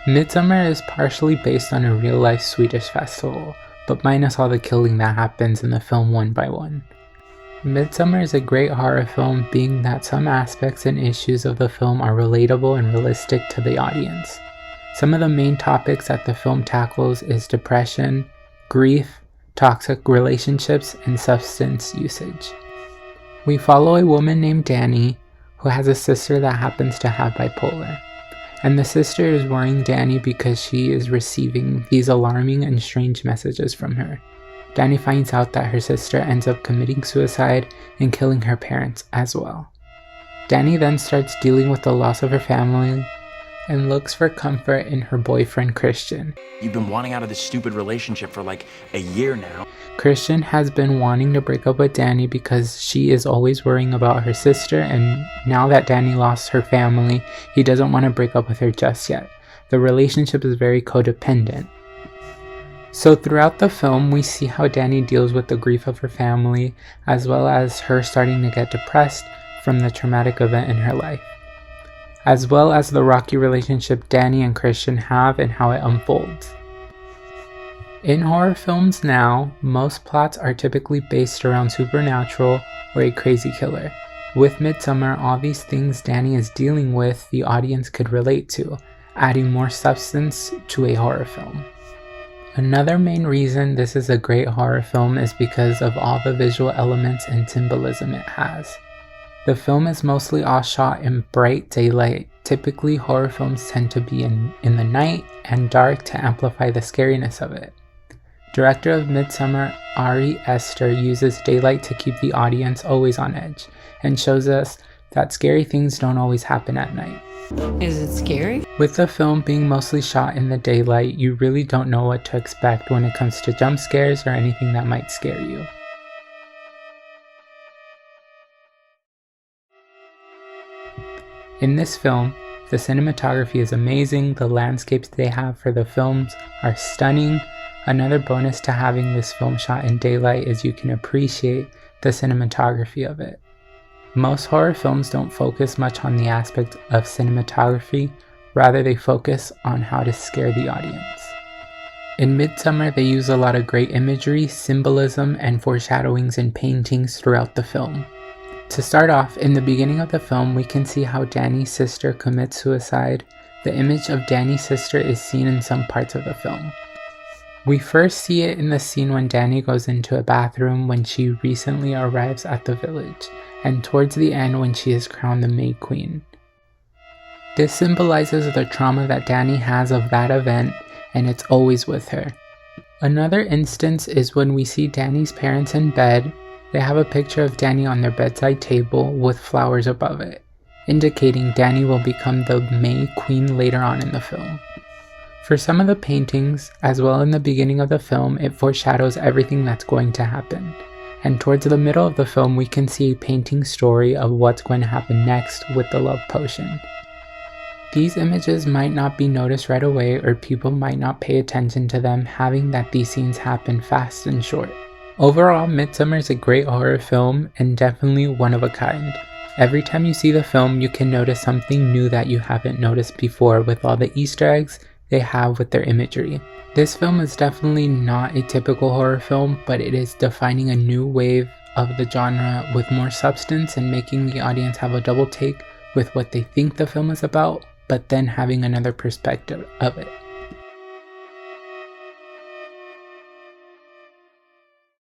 Midsommar is partially based on a real-life Swedish festival, but minus all the killing that happens in the film one by one. Midsommar is a great horror film, being that some aspects and issues of the film are relatable and realistic to the audience. Some of the main topics that the film tackles is depression, grief, toxic relationships, and substance usage. We follow a woman named Danny who has a sister that happens to have bipolar. And the sister is worrying Danny because she is receiving these alarming and strange messages from her. Danny finds out that her sister ends up committing suicide and killing her parents as well. Danny then starts dealing with the loss of her family and looks for comfort in her boyfriend Christian. You've been wanting out of this stupid relationship for like a year now. Christian has been wanting to break up with Danny because she is always worrying about her sister, and now that Danny lost her family, he doesn't want to break up with her just yet. The relationship is very codependent. So throughout the film, we see how Danny deals with the grief of her family, as well as her starting to get depressed from the traumatic event in her life, as well as the rocky relationship Danny and Christian have and how it unfolds. In horror films now, most plots are typically based around supernatural or a crazy killer. With Midsommar, all these things Danny is dealing with, the audience could relate to, adding more substance to a horror film. Another main reason this is a great horror film is because of all the visual elements and symbolism it has. The film is mostly all shot in bright daylight. Typically, horror films tend to be in the night and dark to amplify the scariness of it. Director of Midsommar, Ari Aster, uses daylight to keep the audience always on edge and shows us that scary things don't always happen at night. Is it scary? With the film being mostly shot in the daylight, you really don't know what to expect when it comes to jump scares or anything that might scare you. In this film, the cinematography is amazing, the landscapes they have for the films are stunning. Another bonus to having this film shot in daylight is you can appreciate the cinematography of it. Most horror films don't focus much on the aspect of cinematography, rather they focus on how to scare the audience. In Midsommar, they use a lot of great imagery, symbolism, and foreshadowings in paintings throughout the film. To start off, in the beginning of the film, we can see how Danny's sister commits suicide. The image of Danny's sister is seen in some parts of the film. We first see it in the scene when Danny goes into a bathroom when she recently arrives at the village, and towards the end when she is crowned the May Queen. This symbolizes the trauma that Danny has of that event, and it's always with her. Another instance is when we see Danny's parents in bed. They have a picture of Danny on their bedside table with flowers above it, indicating Danny will become the May Queen later on in the film. For some of the paintings, as well in the beginning of the film, it foreshadows everything that's going to happen. And towards the middle of the film, we can see a painting story of what's going to happen next with the love potion. These images might not be noticed right away, or people might not pay attention to them, having that these scenes happen fast and short. Overall, Midsommar is a great horror film and definitely one of a kind. Every time you see the film, you can notice something new that you haven't noticed before with all the Easter eggs they have with their imagery. This film is definitely not a typical horror film, but it is defining a new wave of the genre with more substance and making the audience have a double take with what they think the film is about, but then having another perspective of it.